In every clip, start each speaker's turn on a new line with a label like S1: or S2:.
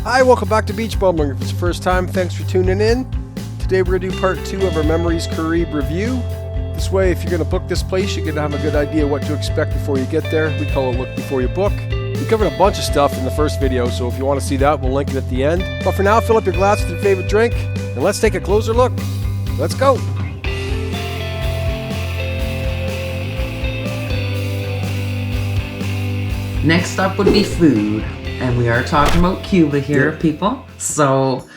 S1: Hi, welcome back to Beach Bumbling. If it's the first time, thanks for tuning in. Today we're going to do part 2 of our Memories Caribe review. This way, if you're going to book this place, you're going to have a good idea what to expect before you get there. We call it Look Before You Book. We covered a bunch of stuff in the first video, so if you want to see that, we'll link it at the end. But for now, fill up your glass with your favorite drink, and let's take a closer look. Let's go!
S2: Next up would be food, and we are talking about Cuba here, people. So,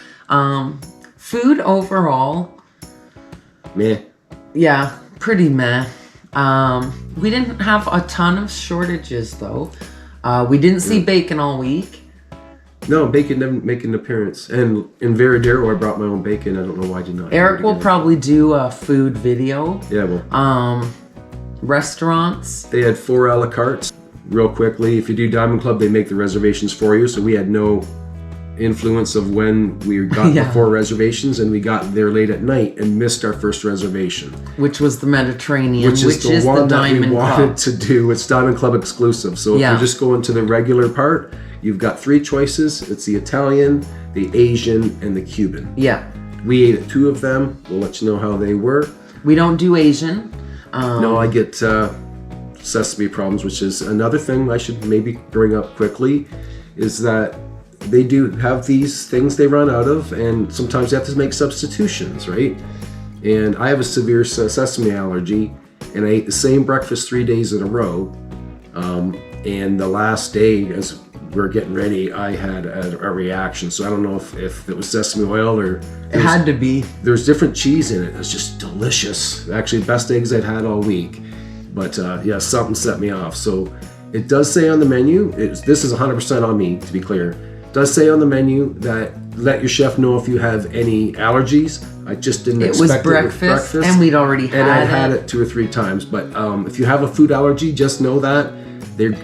S2: food overall,
S3: meh.
S2: Yeah, pretty meh. We didn't have a ton of shortages though. We didn't see bacon all week.
S3: No, bacon didn't make an appearance. And in Veradero, I brought my own bacon. I don't know why I did not.
S2: Eric will probably do a food video.
S3: Yeah, well.
S2: Restaurants.
S3: They had 4 a la cartes. Real quickly, if you do Diamond Club, they make the reservations for you. So we had no influence of when we got the 4 reservations, and we got there late at night and missed our first reservation.
S2: Which was the Mediterranean, which is the
S3: one
S2: Diamond
S3: that we
S2: Club.
S3: wanted to do. It's Diamond Club exclusive. So if you're just going to the regular part, you've got 3 choices. It's the Italian, the Asian, and the Cuban.
S2: Yeah.
S3: We ate at 2 of them. We'll let you know how they were.
S2: We don't do Asian.
S3: No, I get sesame problems, which is another thing I should maybe bring up quickly, is that they do have these things they run out of, and sometimes they have to make substitutions, right? And I have a severe sesame allergy, and I ate the same breakfast 3 days in a row. And the last day, as we're getting ready, I had a reaction. So I don't know if it was sesame oil or...
S2: It had to be. There's
S3: different cheese in it. It's just delicious. Actually, the best eggs I'd had all week. But yeah, something set me off. So it does say on the menu, this is 100% on me, to be clear. It does say on the menu that let your chef know if you have any allergies. I just didn't expect it.
S2: It was breakfast, and we'd already had it.
S3: And I had it 2 or 3 times. But if you have a food allergy, just know that.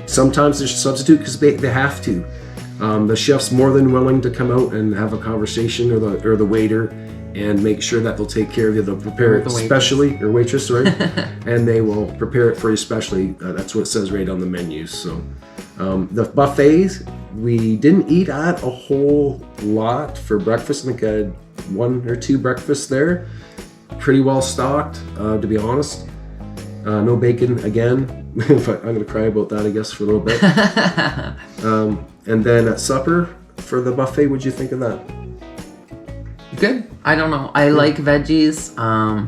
S3: Sometimes there's a substitute because they have to. The chef's more than willing to come out and have a conversation, or the waiter, and make sure that they'll take care of you. They'll prepare it specially, or waitress, sorry, and they will prepare it for you specially. That's what it says right on the menus. So the buffets, we didn't eat at a whole lot for breakfast. I think I had 1 or 2 breakfasts there. Pretty well stocked, to be honest. No bacon again. I'm gonna cry about that, I guess, for a little bit. And then at supper for the buffet, what'd you think of that?
S2: Good. I don't know. I like veggies.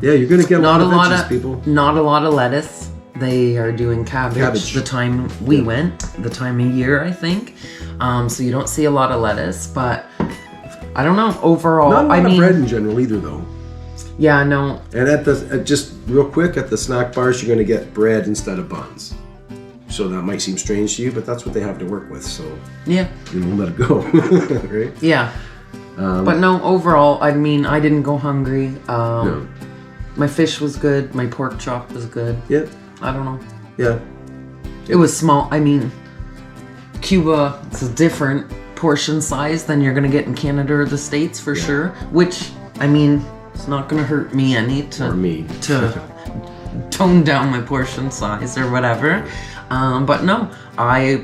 S3: Yeah, you're gonna get a lot of veggies, people.
S2: Not a lot of lettuce. They are doing cabbage. The time we went, the time of year, I think. So you don't see a lot of lettuce, but I don't know. Overall,
S3: not a lot of bread in general either, though.
S2: Yeah, no.
S3: And just real quick, at the snack bars, you're gonna get bread instead of buns. So that might seem strange to you, but that's what they have to work with. So
S2: yeah,
S3: let it go, right?
S2: Yeah. But no, overall, I mean, I didn't go hungry.
S3: No.
S2: My fish was good. My pork chop was good.
S3: Yeah.
S2: I don't know.
S3: Yeah.
S2: It was small. I mean, Cuba, it's a different portion size than you're going to get in Canada or the States for sure. Which, I mean, it's not going to hurt me any to tone down my portion size or whatever. But no, I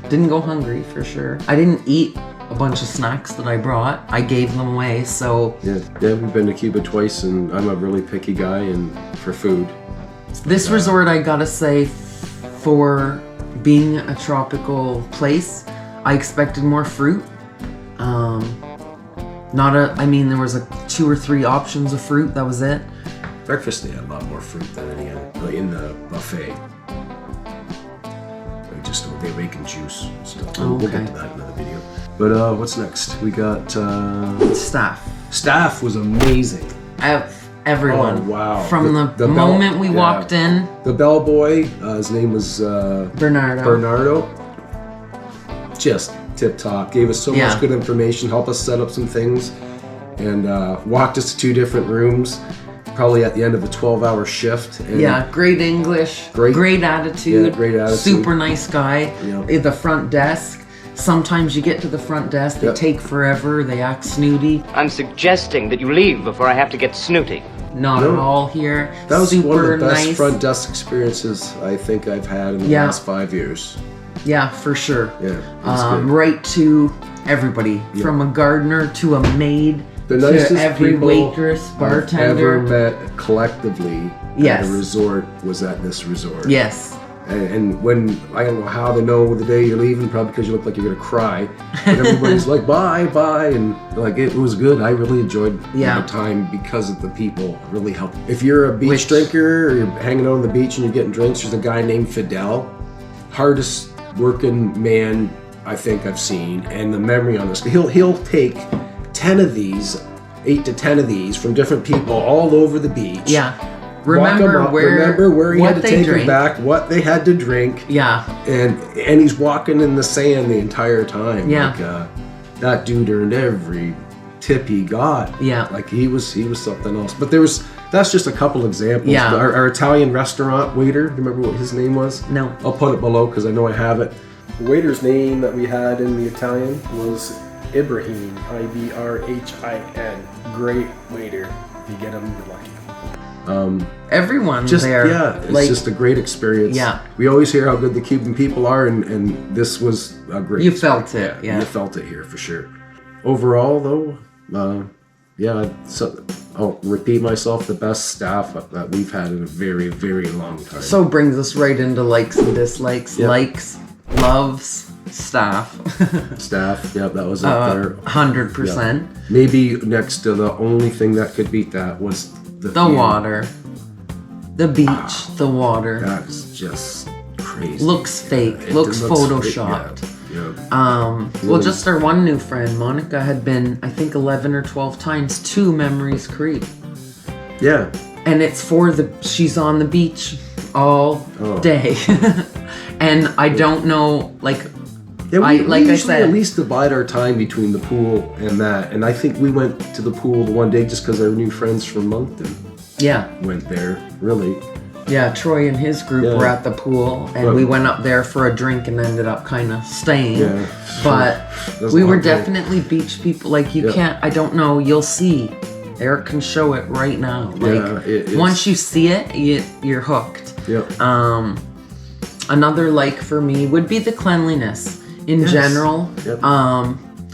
S2: didn't go hungry for sure. I didn't eat a bunch of snacks that I brought. I gave them away, so... Yeah,
S3: we've been to Cuba twice, and I'm a really picky guy for food.
S2: This resort, I gotta say, for being a tropical place, I expected more fruit. I mean, there was 2 or 3 options of fruit, that was it.
S3: Breakfast, they had a lot more fruit than in the buffet. They bacon juice and stuff. We'll get to that in another video. But what's next? We got...
S2: Staff.
S3: Staff was amazing.
S2: Everyone.
S3: Oh, wow.
S2: From the moment we walked in.
S3: The bellboy, his name was... Bernardo. Just tip-top. Gave us so much good information, helped us set up some things, and walked us to 2 different rooms. Probably at the end of a 12-hour shift. And
S2: great English, great attitude.
S3: Yeah, great attitude.
S2: Super nice guy. At the front desk. Sometimes you get to the front desk, they take forever, they act snooty.
S4: I'm suggesting that you leave before I have to get snooty.
S2: Not at all here.
S3: That was one of the best
S2: nice
S3: front desk experiences I think I've had in the last 5 years.
S2: Yeah, for sure.
S3: Yeah.
S2: Right to everybody, from a gardener to a maid
S3: The
S2: to
S3: nicest
S2: every
S3: people
S2: waitress,
S3: I've
S2: bartender.
S3: ever met collectively
S2: Yes.
S3: at a resort was at this resort.
S2: Yes.
S3: And when, I don't know how they know the day you're leaving, probably because you look like you're gonna cry. But everybody's like, bye, and like it was good. I really enjoyed my time because of the people. It really helped. If you're a beach drinker or you're hanging out on the beach and you're getting drinks, there's a guy named Fidel, hardest working man I think I've seen, and the memory on this. He'll take 10 of these, 8 to 10 of these from different people all over the beach.
S2: Yeah. Remember where
S3: he had to take
S2: drink.
S3: them back, what they had to drink.
S2: Yeah.
S3: And he's walking in the sand the entire time.
S2: Yeah.
S3: Like, that dude earned every tip he got.
S2: Yeah.
S3: Like he was something else. But that's just a couple examples.
S2: Yeah.
S3: Our Italian restaurant waiter, do you remember what his name was?
S2: No.
S3: I'll put it below because I know I have it. The waiter's name that we had in the Italian was Ibrahim, Ibrhin. Great waiter. If you get him, you're lucky.
S2: Everyone
S3: Just
S2: there.
S3: it's just a great experience.
S2: Yeah.
S3: We always hear how good the Cuban people are, and this was a great.
S2: You felt it, yeah.
S3: You felt it here for sure. Overall, though, I'll repeat myself. The best staff that we've had in a very, very long time.
S2: So brings us right into likes and dislikes, likes, loves, staff.
S3: Staff, that was up there.
S2: 100%.
S3: Maybe next to the only thing that could beat that was the view.
S2: Water, the beach, the water.
S3: That is just crazy.
S2: Looks fake,
S3: It
S2: looks
S3: looks
S2: photoshopped.
S3: fake, yeah.
S2: Well, just our one new friend, Monica, had been, I think, 11 or 12 times to Memories Caribe.
S3: Yeah.
S2: And it's she's on the beach all day. And I don't know, like,
S3: Yeah, we
S2: like I
S3: usually
S2: said,
S3: at least divide our time between the pool and that. And I think we went to the pool the one day just because our new friends from Moncton went there, really.
S2: Yeah, Troy and his group were at the pool, and we went up there for a drink and ended up kind of staying. Yeah. But we were definitely beach people. Like, you can't, I don't know, you'll see. Eric can show it right now. Like, once you see it, you're hooked.
S3: Yeah.
S2: Another like for me would be the cleanliness in general.
S3: Yep.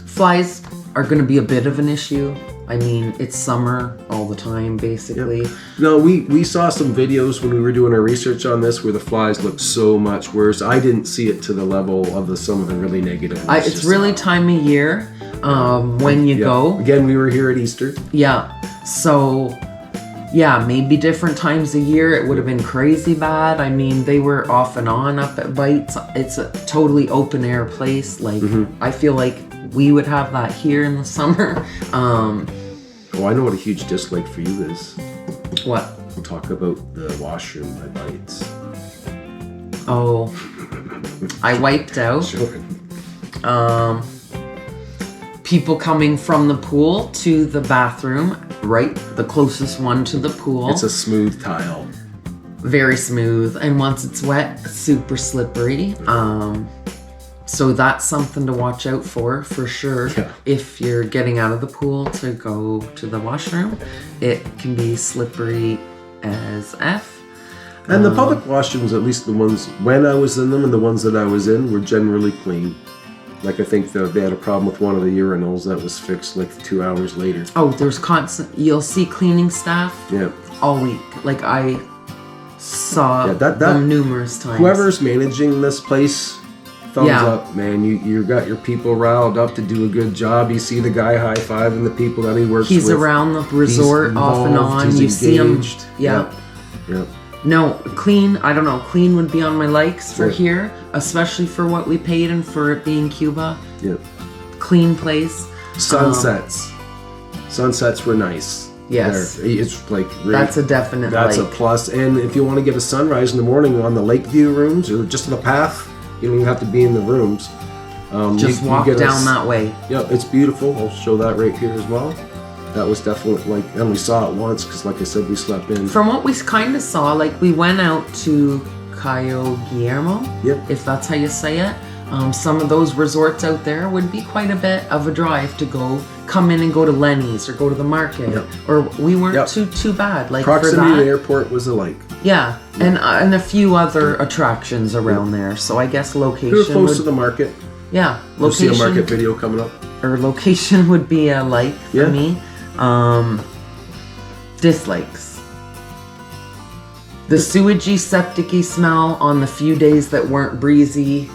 S2: Flies are going to be a bit of an issue. I mean, it's summer all the time, basically.
S3: Yep. No, we saw some videos when we were doing our research on this where the flies look so much worse. I didn't see it to the level of some of the really negative.
S2: It's really time of year when you go.
S3: Again, we were here at Easter.
S2: Yeah. So, yeah, maybe different times a year it would have been crazy bad. I mean, they were off and on up at Bites. It's a totally open air place. Like, I feel like we would have that here in the summer.
S3: I know what a huge dislike for you is.
S2: What?
S3: We'll talk about the washroom by Bites.
S2: Oh, I wiped out.
S3: Sure.
S2: People coming from the pool to the bathroom, right? The closest one to the pool.
S3: It's a smooth tile.
S2: Very smooth. And once it's wet, it's super slippery. So that's something to watch out for sure. Yeah. If you're getting out of the pool to go to the washroom, it can be slippery as F.
S3: And the public washrooms, at least the ones when I was in them and the ones that I was in, were generally clean. Like, I think they had a problem with one of the urinals that was fixed like 2 hours later.
S2: Oh, there's you'll see cleaning staff all week. Like, I saw them numerous times.
S3: Whoever's managing this place, thumbs up, man. You got your people riled up to do a good job. You see the guy high-fiving the people that he works with.
S2: He's around the resort off and on.
S3: He's
S2: you see him.
S3: Yep.
S2: No, clean, I don't know. Clean would be on my likes for here, especially for what we paid and for it being Cuba.
S3: Yep.
S2: Clean place.
S3: Sunsets. Sunsets were nice.
S2: Yes.
S3: It's like really,
S2: that's a definite
S3: That's a plus. And if you want to get a sunrise in the morning on the Lakeview rooms or just the path, you don't even have to be in the rooms.
S2: Just walk down that way.
S3: Yeah, it's beautiful. I'll show that right here as well. That was definitely, I only saw it once because, like I said, we slept in.
S2: From what we kind of saw, like, we went out to Cayo Guillermo, if that's how you say it. Some of those resorts out there would be quite a bit of a drive to come in and go to Lenny's or go to the market. Or we weren't too bad. Like,
S3: proximity
S2: for that,
S3: to the airport was alike.
S2: Yeah, and a few other attractions around there. So I guess location.
S3: We were close to the market.
S2: Yeah,
S3: You'll see a
S2: location
S3: market video coming up.
S2: or location would be a like for
S3: Yeah.
S2: me. Dislikes. The sewagey, septic-y smell on the few days that weren't breezy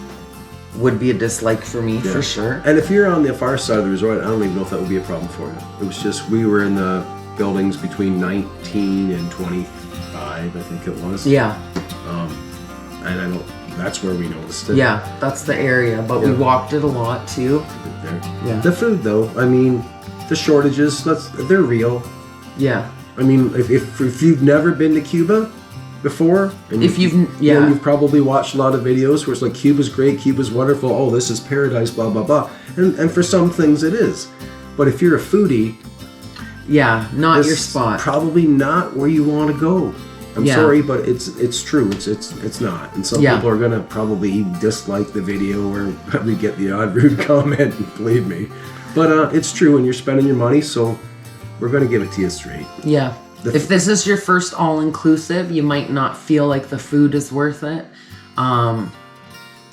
S2: would be a dislike for me,
S3: Yeah.
S2: for sure.
S3: And if you're on the far side of the resort, I don't even know if that would be a problem for you. It was just, we were in the buildings between 19 and 25, I think it was.
S2: Yeah,
S3: And I don't, that's where we noticed it.
S2: yeah, that's the area, but we
S3: Yeah.
S2: walked it a lot too.
S3: There.
S2: Yeah.
S3: The food, though, I mean, the shortages, they're real.
S2: Yeah,
S3: I mean, if you've never been to Cuba before, and
S2: If you've-
S3: you know,
S2: yeah.
S3: you've probably watched a lot of videos where it's like, Cuba's great, Cuba's wonderful, oh, this is paradise, blah, blah, blah. And for some things it is. But if you're a foodie,
S2: yeah, not
S3: this
S2: your
S3: is
S2: spot.
S3: probably not where you want to go. I'm
S2: Yeah.
S3: sorry, but it's true. It's not. And some
S2: Yeah.
S3: people are gonna probably dislike the video or we get the odd rude comment. Believe me, but it's true. And you're spending your money, so we're gonna give it to you straight.
S2: Yeah. If this is your first all-inclusive, you might not feel like the food is worth it.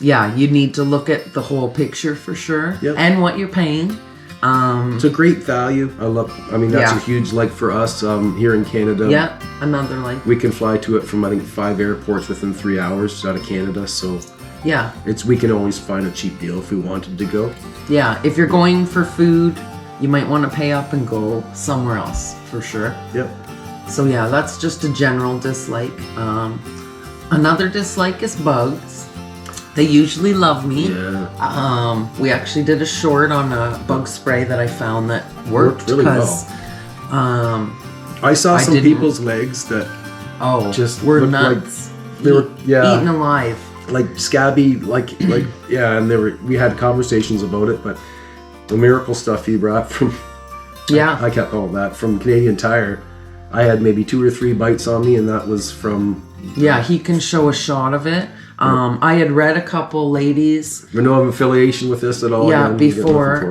S2: Yeah, you need to look at the whole picture for sure,
S3: Yep.
S2: and what you're paying.
S3: It's a great value. I mean, that's
S2: Yeah.
S3: a huge like for us here in Canada.
S2: Yeah, another like.
S3: We can fly to it from I think 5 airports within 3 hours out of Canada. So
S2: Yeah,
S3: we can always find a cheap deal if we wanted to go.
S2: yeah. If you're going for food, you might want to pay up and go somewhere else for sure.
S3: Yep.
S2: So yeah, that's just a general dislike. Another dislike is bugs. They usually love me.
S3: Yeah.
S2: We actually did a short on a bug spray that I found that worked
S3: really
S2: because
S3: I saw
S2: I
S3: some
S2: didn't-
S3: people's legs that
S2: just
S3: just
S2: were
S3: looked like
S2: nuts.
S3: they were
S2: Eaten alive.
S3: like scabby like yeah, and we had conversations about it, but the miracle stuff he brought from
S2: Yeah.
S3: I kept all of that from Canadian Tire. I had maybe 2 or 3 bites on me, and that was from
S2: Yeah, he can show a shot of it. I had read a couple ladies.
S3: we no affiliation with this at all.
S2: Yeah,
S3: and we get nothing
S2: before.
S3: for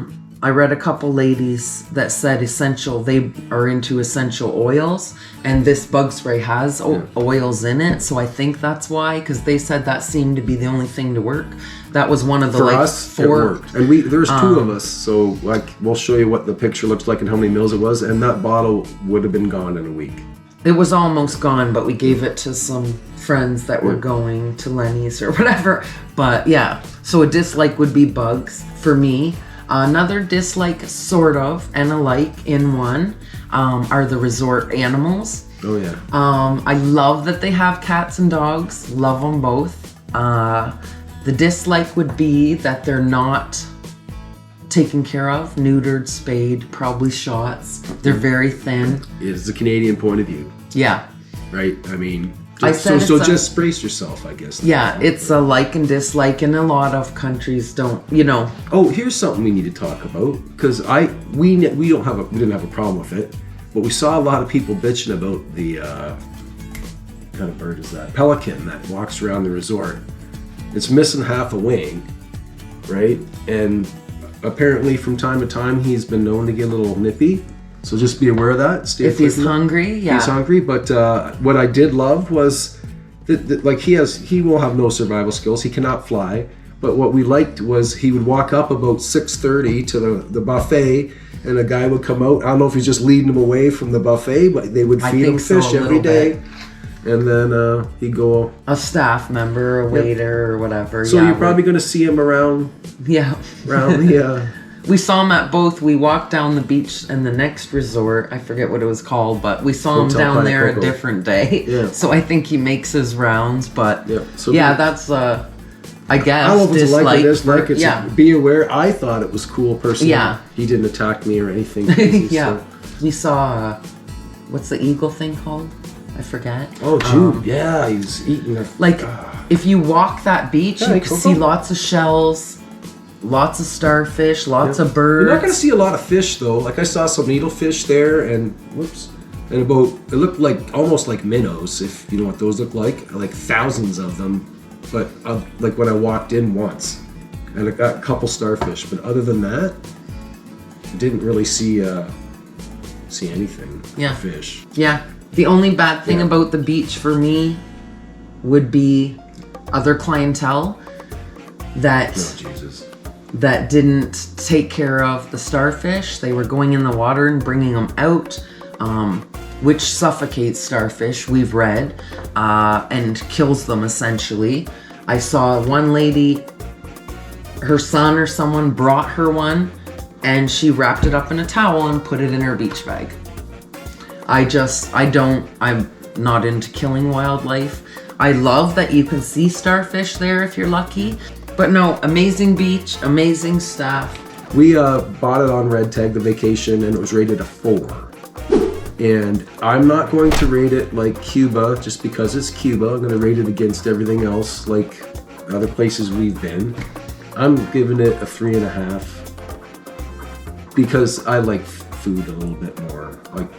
S3: it.
S2: I read a couple ladies that said they are into essential oils, and this bug spray has oils in it, so I think that's why, because they said that seemed to be the only thing to work. That was one of the
S3: For
S2: like
S3: us, it
S2: 4.
S3: worked. And there's 2 of us, so like we'll show you what the picture looks like and how many mils it was, and that bottle would have been gone in a week.
S2: It was almost gone, but we gave it to some friends that were going to Lenny's or whatever. But yeah, so a dislike would be bugs for me. Another dislike, sort of, and a like in one, are the resort animals.
S3: Oh yeah.
S2: I love that they have cats and dogs. Love them both. The dislike would be that they're not taken care of, neutered, spayed, probably shots. They're very thin.
S3: It's the Canadian point of view,
S2: Yeah.
S3: right? I mean,
S2: I
S3: so
S2: said it's a-
S3: just brace yourself, I guess.
S2: Yeah, it's a like and dislike, and a lot of countries don't,
S3: Oh, here's something we need to talk about because we didn't have a problem with it, but we saw a lot of people bitching about the what kind of bird is that? Pelican that walks around the resort. It's missing half a wing, right? And apparently, from time to time, he's been known to get a little nippy. So just be aware of that. Stay
S2: if he's
S3: away from it.
S2: hungry, yeah.
S3: He's hungry, but what I did love was that like he will have no survival skills. He cannot fly. But what we liked was he would walk up about 6:30 to the buffet, and a guy would come out. I don't know if he's just leading him away from the buffet, but they would
S2: I
S3: feed him
S2: think so,
S3: fish
S2: a
S3: every
S2: little
S3: day,
S2: bit.
S3: and then he'd go.
S2: A staff member, a waiter, or whatever.
S3: So
S2: yeah,
S3: you're probably going to see him around
S2: Yeah.
S3: the.
S2: We saw him at both. We walked down the beach and the next resort. I forget what it was called, but we saw him
S3: Hotel
S2: down there a
S3: Panacoco.
S2: different day.
S3: Yeah.
S2: So I think he makes his rounds, but
S3: Yeah, so
S2: yeah,
S3: be-
S2: that's I guess
S3: I don't know if it's a like or dislike.
S2: for-
S3: It's
S2: yeah.
S3: be aware. I thought it was cool personally.
S2: Yeah.
S3: He didn't attack me or anything. crazy,
S2: Yeah.
S3: so.
S2: We saw what's the eagle thing called? I forget.
S3: Oh, Jude. Yeah, he's eating a.
S2: Like if you walk that beach,
S3: Yeah,
S2: you can
S3: Coco.
S2: see lots of shells, lots of starfish, lots of birds.
S3: You're not going to see a lot of fish though. Like I saw some needlefish there, and it looked like almost like minnows, if you know what those look like thousands of them. But like when I walked in once, and I got a couple starfish. But other than that, didn't really see anything.
S2: Yeah.
S3: Fish.
S2: Yeah. The only bad thing
S3: Yeah.
S2: about the beach for me would be other clientele. that
S3: Oh, Jesus.
S2: that didn't take care of the starfish. They were going in the water and bringing them out, which suffocates starfish, we've read, and kills them essentially. I saw one lady, her son or someone brought her one, and she wrapped it up in a towel and put it in her beach bag. I'm not into killing wildlife. I love that you can see starfish there if you're lucky. But no, amazing beach, amazing staff.
S3: We bought it on Red Tag, the vacation, and it was rated a 4. And I'm not going to rate it like Cuba just because it's Cuba. I'm going to rate it against everything else, like other places we've been. I'm giving it a 3.5 because I like food a little bit more. Like,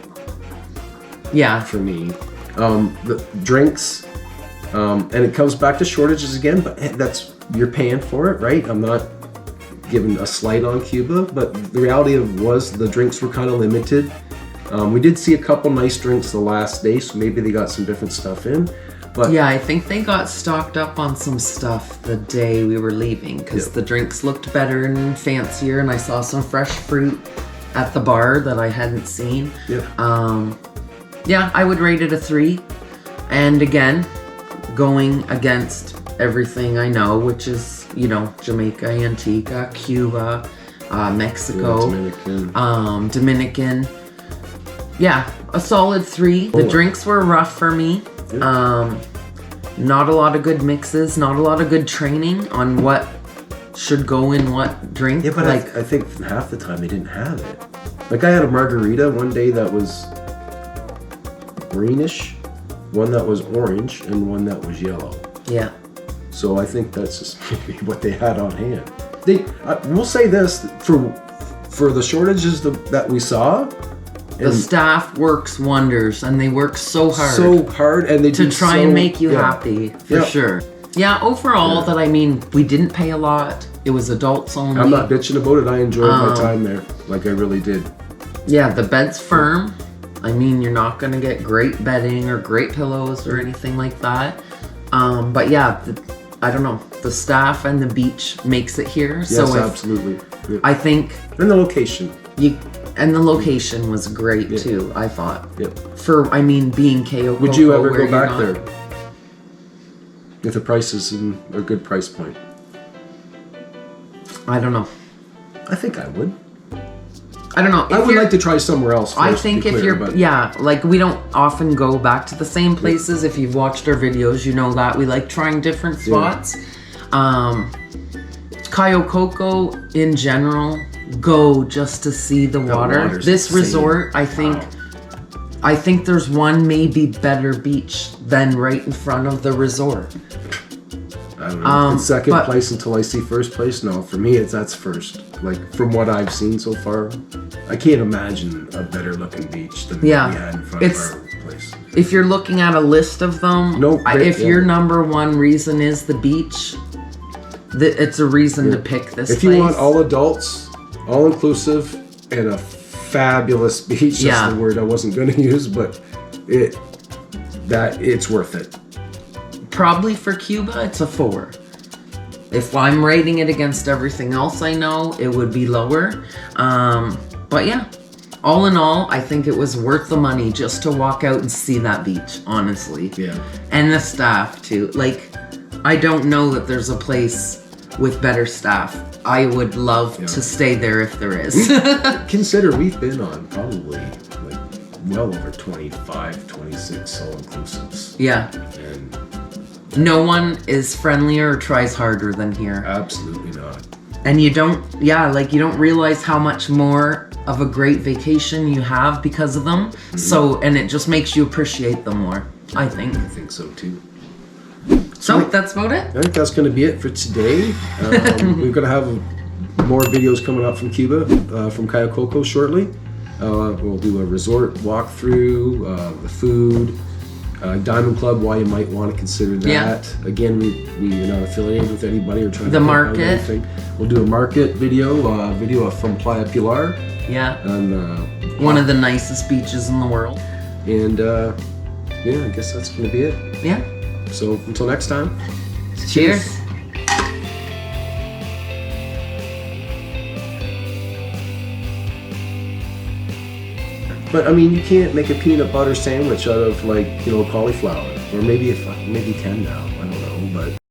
S2: Yeah.
S3: for me, the drinks, and it comes back to shortages again. But that's, you're paying for it, right? I'm not giving a slight on Cuba, but the reality was the drinks were kind of limited. We did see a couple nice drinks the last day, so maybe they got some different stuff in. But
S2: Yeah, I think they got stocked up on some stuff the day we were leaving because the drinks looked better and fancier, and I saw some fresh fruit at the bar that I hadn't seen. Yeah, I would rate it a 3. And again, going against everything I know, which is, you know, Jamaica, Antigua, Cuba, Mexico, Dominican. Yeah, a solid 3. The drinks were rough for me. Not a lot of good mixes, not a lot of good training on what should go in what drink.
S3: yeah, but
S2: like
S3: I think half the time they didn't have it. Like I had a margarita one day that was greenish, one that was orange, and one that was yellow.
S2: yeah.
S3: So I think that's just maybe what they had on hand. We'll say this for the shortages that we saw.
S2: The staff works wonders, and they work so hard.
S3: And they
S2: to
S3: do
S2: try and make you happy, for
S3: Yeah.
S2: sure. Yeah, overall, that I mean, we didn't pay a lot. It was adults only.
S3: I'm not bitching about it. I enjoyed my time there, like I really did.
S2: Yeah, the bed's firm. I mean, you're not gonna get great bedding or great pillows or anything like that. But yeah, I don't know. The staff and the beach makes it here.
S3: Yes,
S2: So
S3: absolutely. Yeah.
S2: I think
S3: And the location.
S2: and the location was great too. I thought.
S3: Yep.
S2: For being Keokoko.
S3: Would you ever
S2: where
S3: go
S2: you're
S3: back
S2: not-
S3: there? If the price is in a good price point.
S2: I don't know.
S3: I think I would.
S2: I don't know.
S3: I would like to try somewhere else first,
S2: I think
S3: to be
S2: if
S3: clear,
S2: you're,
S3: but
S2: like we don't often go back to the same places. If you've watched our videos, you know that we like trying different spots. Keokoko in general, go just to see the water.
S3: water's
S2: This
S3: insane.
S2: resort, I think there's one maybe better beach than right in front of the resort.
S3: I don't know. It's second
S2: but-
S3: place until I see first place. No, for me, that's first. Like from what I've seen so far, I can't imagine a better looking beach than
S2: Yeah.
S3: we had in front
S2: It's-
S3: of our place.
S2: If you're looking at a list of them,
S3: No,
S2: if
S3: yeah.
S2: your number one reason is the beach, it's a reason to pick this
S3: If
S2: place.
S3: you want all adults, all inclusive, and a fabulous beach,
S2: Yeah.
S3: that's the word I wasn't going to use, but it's worth it.
S2: Probably for Cuba, it's a 4. If I'm rating it against everything else I know, it would be lower. But yeah, all in all, I think it was worth the money just to walk out and see that beach, honestly.
S3: Yeah.
S2: And the staff too. Like, I don't know that there's a place with better staff. I would love to stay there if there is.
S3: Consider we've been on probably like well over 25, 26 all-inclusives.
S2: Yeah.
S3: And
S2: No one is friendlier or tries harder than here.
S3: absolutely not.
S2: And you don't realize how much more of a great vacation you have because of them. So, and it just makes you appreciate them more, I think.
S3: I think so too.
S2: So, that's about it.
S3: I think that's going to be it for today. We're going to have more videos coming up from Cuba, from Keokoko shortly. We'll do a resort walkthrough, the food, Diamond Club, why you might want to consider that.
S2: Yeah.
S3: Again, we're not affiliated with anybody or trying
S2: The
S3: to
S2: market.
S3: anything. We'll do a market video from Playa Pilar.
S2: Yeah.
S3: And,
S2: One of the nicest beaches in the world.
S3: and yeah, I guess that's going to be it.
S2: Yeah.
S3: So until next time.
S2: Cheers.
S3: But I mean, you can't make a peanut butter sandwich out of, like, you know, cauliflower. Or maybe you can now. I don't know, but